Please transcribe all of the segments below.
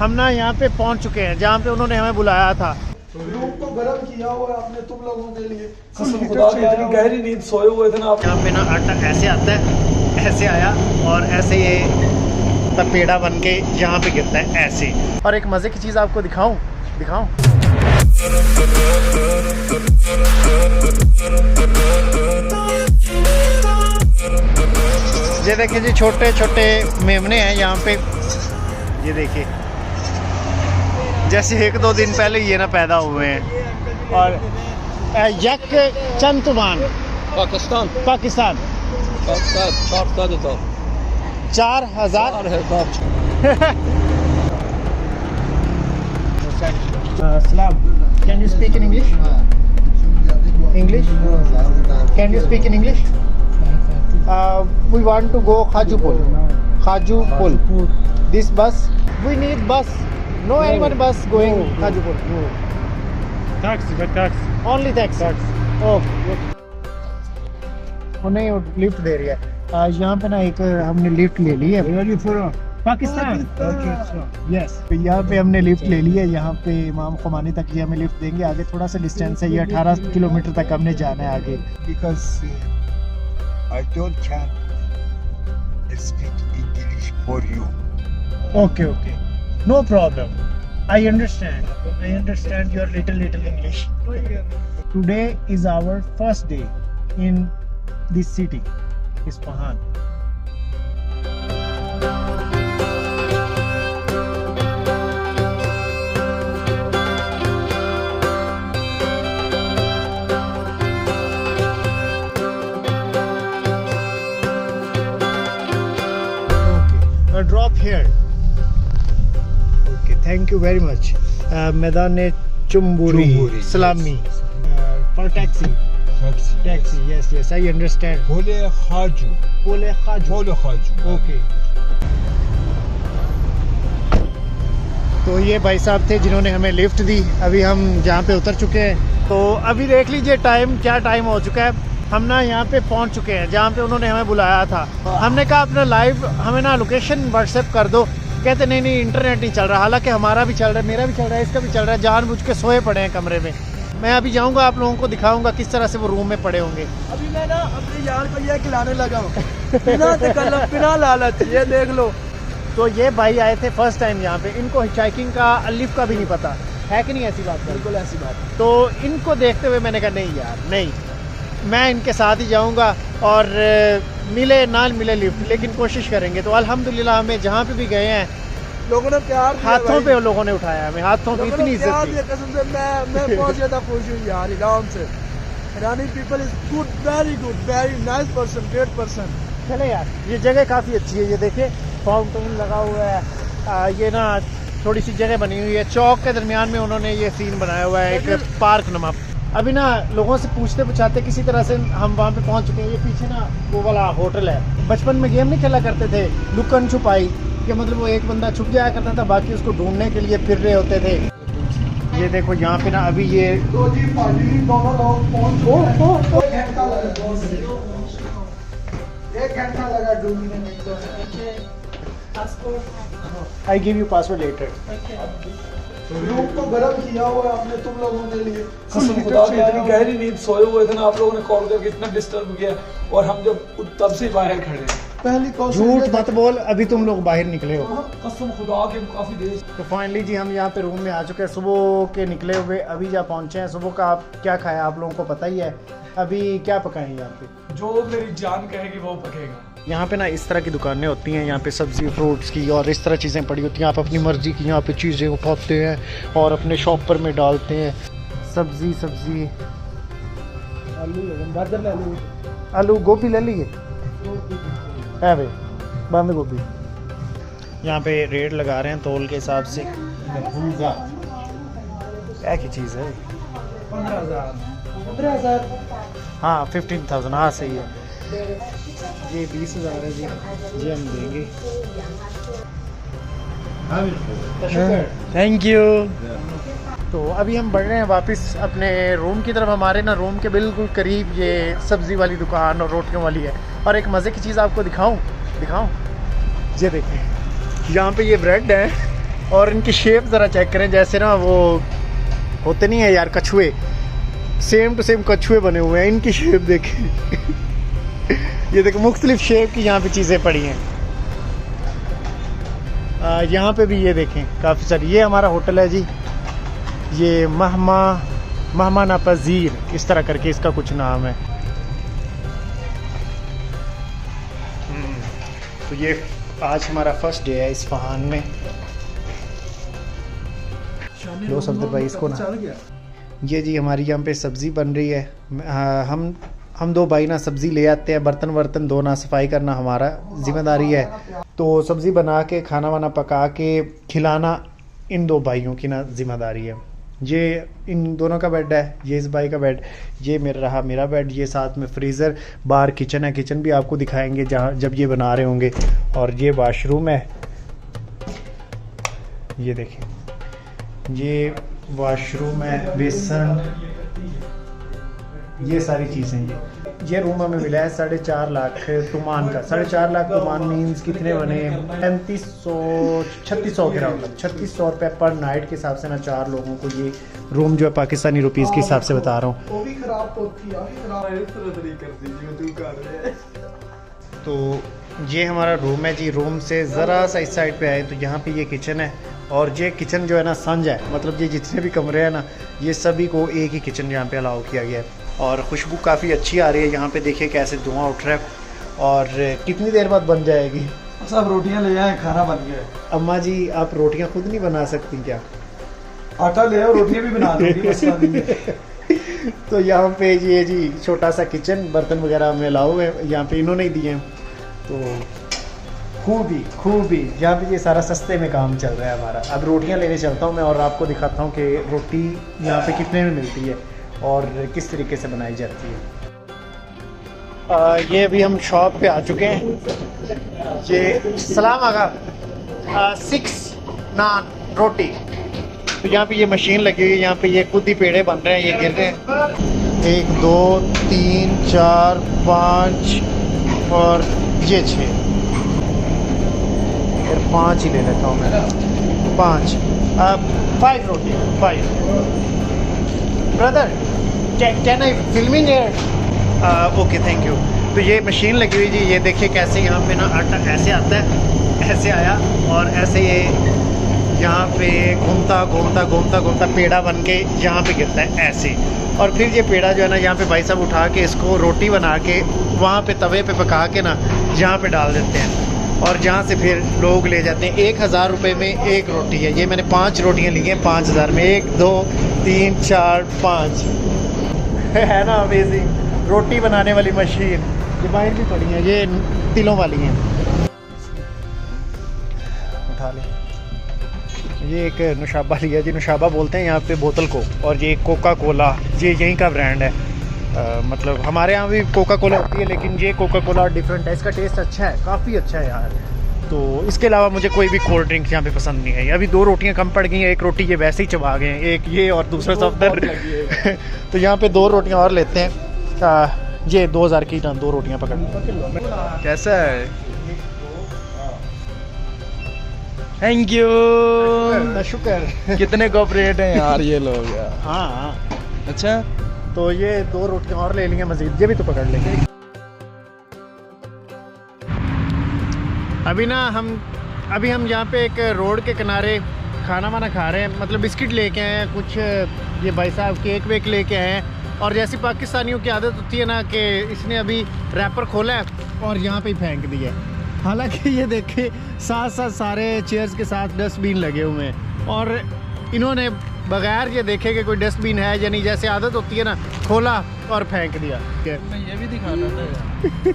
हम ना यहाँ पे पहुँच चुके हैं जहाँ पे उन्होंने हमें बुलाया था। रूम को गर्म किया हुआ है आपने तुम लोगों के लिए। कसम खुदा की इतनी गहरी नींद सोए हुए थे ना आप। यहाँ पे ना आटा ऐसे आता है, ऐसे आया और ऐसे ये पेड़ा बन के यहाँ पे गिरता है ऐसे। और एक मज़े की चीज़ आपको दिखाऊं। ये देखिए जी, छोटे छोटे मेमने हैं यहाँ पे। ये देखिए जैसे 1-2 दिन पहले ये ना पैदा हुए हैं। और यक चंतुमान Pakistan 4,000। Salam. Can you speak in English? English? Can you speak in English? We want to go Khajupur. This bus. We need bus. No anyone bus going Khajupur. No. Taxi, but taxi. Only taxi. Oh. नहीं lift दे रही है। यहाँ पे ना एक हमने lift ले ली है। पाकिस्तान। यस, यहाँ पे हमने लिफ्ट ले ली है। यहाँ पे इमाम खुमानी तक ये हमें लिफ्ट देंगे। आगे थोड़ा सा डिस्टेंस है, ये 18 किलोमीटर तक हमने जाना है आगे। Because I don't can speak English for you. Okay. No problem. I understand your little English. Today is our first day in this city, Isfahan. Okay, drop here. Okay, thank you very much. Medane Chumburi, Salami. For taxi. Yes, I understand. Pole Khaju. Okay. तो ये भाई साहब थे जिन्होंने हमें lift दी। अभी हम जहाँ पे उतर चुके हैं। तो अभी देख लीजिए क्या टाइम हो चुका है। हम ना यहाँ पे पहुँच चुके हैं जहाँ पे उन्होंने हमें बुलाया था। हमने कहा अपना लाइव हमें ना लोकेशन व्हाट्सएप कर दो। कहते नहीं इंटरनेट नहीं चल रहा। हालांकि हमारा भी चल रहा है, मेरा भी चल रहा है, इसका भी चल रहा है। जानबूझ के सोए पड़े हैं कमरे में। मैं अभी जाऊंगा, आप लोगों को दिखाऊंगा किस तरह से वो रूम में पड़े होंगे। अभी मैं ना अपने यार को ये खिलाने लगा हूँ बिना लालच, ये देख लो। तो ये भाई आए थे फर्स्ट टाइम यहाँ पे। इनको हिचाइकिंग का अलिफ का भी नहीं पता है कि नहीं? ऐसी बात है, बिल्कुल ऐसी बात। तो इनको देखते हुए मैंने कहा नहीं यार नहीं, मैं इनके साथ ही जाऊंगा। और मिले ना मिले लिफ्ट, लेकिन कोशिश करेंगे। तो अल्हम्दुलिल्लाह हमें जहाँ पे भी गए हैं लोगों ने प्यार हाथों पे लोगों ने उठाया हमें, हाथों पे इतनी इज्जत दी। कसम से मैं बहुत ज्यादा खुश हूँ यार इरान से। ईरानी people is good, very nice person, great person. चले यार, ये जगह काफ़ी अच्छी है। ये देखिए फाउंटेन लगा हुआ है। ये ना थोड़ी सी जगह बनी हुई है, चौक के दरमियान में उन्होंने ये सीन बनाया हुआ है, एक पार्क नमा। अभी ना लोगों से पूछते पूछाते किसी तरह से हम वहाँ पे पहुँच चुके हैं। ये पीछे ना वो वाला होटल है। बचपन में गेम नहीं खेला करते थे लुकन छुपाई, कि मतलब वो एक बंदा छुप जाया करता था, बाकी उसको ढूंढने के लिए फिर रहे होते थे। ये देखो यहाँ पे ना अभी ये एक घंटा लगा ढूंढने में। I give you password letter. Room को गर्म किया हुआ है आपने तुम लोगों के लिए। कसम खुदा की इतनी गहरी नींद सोए हुए थे ना आप लोगों ने कॉल करके इतना डिस्टर्ब किया। और हम जब तब से बाहर खड़े हैं। पहली झूठ मत बोल, अभी तुम लोग बाहर निकले हो। कसम खुदा के काफी देर। तो फाइनली जी हम यहाँ पे रूम में आ चुके हैं। सुबह के निकले हुए अभी जहाँ पहुँचे हैं। सुबह का आप क्या खाया आप लोगों को पता ही है। अभी क्या पकाएं यहाँ पे? जो मेरी जान कहेगी वो पकेगा। यहाँ पे ना इस तरह की दुकानें होती हैं। यहाँ पे सब्ज़ी फ्रूट्स की और इस तरह चीज़ें पड़ी होती हैं। आप अपनी मर्ज़ी की यहाँ पे चीज़ें उठाते हैं और अपने शॉपर में डालते हैं। सब्ज़ी आलू गोभी ले लीजिए है भाई, बंद गोभी। यहाँ पे रेट लगा रहे हैं तोल के हिसाब से। क्या की चीज़ है? 15,000। हाँ 15,000। हाँ सही है। ये 20,000 है जी, हम देंगे। Thank you. तो अभी हम बढ़ रहे हैं वापस अपने रूम की तरफ। हमारे ना रूम के बिल्कुल करीब ये सब्ज़ी वाली दुकान और रोटियों वाली है। और एक मज़े की चीज़ आपको दिखाऊं। ये देखें, यहाँ पे ये ब्रेड है और इनकी शेप ज़रा चेक करें, जैसे ना वो होते नहीं है यार कछुए, सेम टू सेम कछुए बने हुए हैं। इनकी शेप देखें ये देखो मुख्तलिफ शेप की यहाँ पे चीज़ें पड़ी हैं। यहाँ पे भी ये देखें काफ़ी सारी। ये हमारा होटल है जी, ये महमान पजीर इस तरह करके इसका कुछ नाम है। तो ये आज हमारा फर्स्ट डे है इस्फहान में। लो सफदर भाई इसको ना, ये जी हमारी यहाँ पे सब्ज़ी बन रही है। हम दो भाई ना सब्ज़ी ले आते हैं, बर्तन वर्तन धोना सफाई करना हमारा जिम्मेदारी है। तो सब्ज़ी बना के खाना वाना पका के खिलाना इन दो भाइयों की ना जिम्मेदारी है। ये इन दोनों का बेड है, ये इस भाई का बेड, ये मेरा बेड, ये साथ में फ्रीज़र, बाहर किचन है, किचन भी आपको दिखाएंगे जहाँ जब ये बना रहे होंगे। और ये वाशरूम है, ये देखें ये वाशरूम है, बेसन, ये सारी चीज़ें। ये रूम हमें मिला है 4.5 लाख तुमान का। 4.5 लाख तुमान मीन्स कितने बने, 3600 के राउंड, 3600 रुपये पर नाइट के हिसाब से ना 4 लोगों को ये रूम जो है पाकिस्तानी रुपीज़ के हिसाब से बता रहा हूँ। वो भी खराब तो ये हमारा रूम है जी। रूम से ज़रा सा इस साइड पे आए तो यहाँ पे ये किचन है, और ये किचन जो है ना संज है, मतलब ये जितने भी कमरे हैं ना ये सभी को एक ही किचन यहाँ पे अलाउ किया गया है। और खुशबू काफ़ी अच्छी आ रही है यहाँ पे, देखिए कैसे धुआं उठ रहा है। और कितनी देर बाद बन जाएगी? सब रोटियां ले आए, खाना बन गया। अम्मा जी आप रोटियाँ खुद नहीं बना सकती क्या? आटा ले आओ, रोटियां भी बना दूंगी, मसला नहीं है। तो यहाँ पे ये जी छोटा सा किचन, बर्तन वगैरह हमें अलाउ है यहाँ पे, इन्होंने ही दिए हैं। तो खूबी यहाँ पे ये सारा सस्ते में काम चल रहा है हमारा। अब रोटियाँ लेने चलता हूँ मैं और आपको दिखाता हूँ कि रोटी यहाँ पे कितने में मिलती है और किस तरीके से बनाई जाती है। ये अभी हम शॉप पे आ चुके हैं। ये सलाम आगा 6 नान रोटी। तो यहाँ पे ये मशीन लगी हुई है, यहाँ पे ये खुद ही पेड़े बन रहे हैं, ये गिर रहे हैं। 1 2 3 4 5 और ये 6 और 5 ही ले लेता हूँ मैं, 5 5 रोटी 5। Brother can I filming here? Okay thank you. तो ये मशीन लगी हुई जी, ये देखिए कैसे यहाँ पे ना आटा ऐसे आता है, ऐसे आया और ऐसे ये यहाँ पे घूमता पेड़ा बन के यहाँ पे गिरता है ऐसे। और फिर ये पेड़ा जो है ना यहाँ पे भाई साहब उठा के इसको रोटी बना के वहाँ पे तवे पे पका के ना यहाँ पे डाल देते हैं और जहाँ से फिर लोग ले जाते हैं। 1000 रुपये में एक रोटी है। ये मैंने 5 रोटियाँ ली हैं 5000 में, 1 2 3 4 5 है ना अमेजिंग। रोटी बनाने वाली मशीन, ये बाहर भी पड़ी है, ये तिलों वाली हैं, उठा ले। ये एक नुशाबा लिया जी, नुशाबा बोलते हैं यहाँ पे बोतल को। और ये कोका कोला, ये यहीं का ब्रांड है। मतलब हमारे यहाँ भी कोका कोला होती है लेकिन ये कोका कोला डिफरेंट है, इसका टेस्ट अच्छा है, काफ़ी अच्छा है यार। तो इसके अलावा मुझे कोई भी कोल्ड ड्रिंक यहाँ पे पसंद नहीं है। अभी 2 रोटियाँ कम पड़ गई हैं, 1 रोटी ये वैसे ही चबा गए हैं, एक ये और दूसरा सफदर तो यहाँ पे 2 रोटियाँ और लेते हैं। ये 2000 की 2 रोटियाँ पकड़। कैसा है? थैंक यू, शुक्र। कितने कॉपरेट हैं यार ये लोग यार। हाँ अच्छा, तो ये 2 रोटियाँ और ले लेंगे मज़ीद, ये भी तो पकड़ लेंगे। अभी हम यहाँ पे एक रोड के किनारे खाना वाना खा रहे हैं, मतलब बिस्किट लेके आए हैं कुछ, ये भाई साहब केक वेक लेके आए हैं। और जैसी पाकिस्तानियों की आदत होती है ना कि इसने अभी रैपर खोला है और यहाँ पे ही फेंक दिया है। हालांकि ये देखे साथ साथ सारे चेयर्स के साथ डस्टबिन लगे हुए हैं और इन्होंने बगैर ये देखे कि कोई डस्टबिन है या नहीं, जैसे आदत होती है ना, खोला और फेंक दिया। मैं ये भी दिखाना था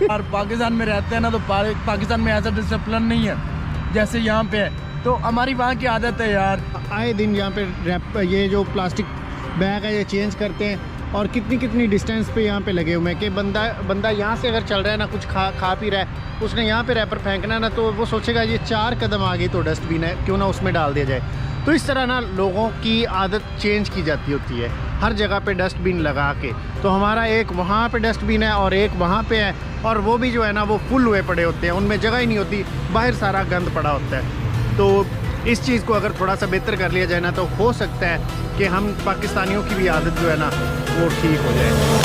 यार। पाकिस्तान में रहते हैं ना तो पाकिस्तान में ऐसा डिसिप्लिन नहीं है जैसे यहाँ पे है, तो हमारी वहाँ की आदत है यार। आए दिन यहाँ पे ये जो प्लास्टिक बैग है ये चेंज करते हैं और कितनी डिस्टेंस पे यहाँ पे लगे हुए हैं कि बंदा यहाँ से अगर चल रहा है ना, कुछ खा पी रहा है, उसने यहाँ पे रैपर फेंकना ना, तो वो सोचेगा ये 4 कदम आगे तो डस्टबिन है, क्यों ना उसमें डाल दिया जाए। तो इस तरह ना लोगों की आदत चेंज की जाती होती है हर जगह पे डस्टबिन लगा के। तो हमारा एक वहाँ पे डस्टबिन है और एक वहाँ पे है, और वो भी जो है ना वो फुल हुए पड़े होते हैं, उनमें जगह ही नहीं होती, बाहर सारा गंद पड़ा होता है। तो इस चीज़ को अगर थोड़ा सा बेहतर कर लिया जाए ना तो हो सकता है कि हम पाकिस्तानियों की भी आदत जो है ना वो ठीक हो जाए।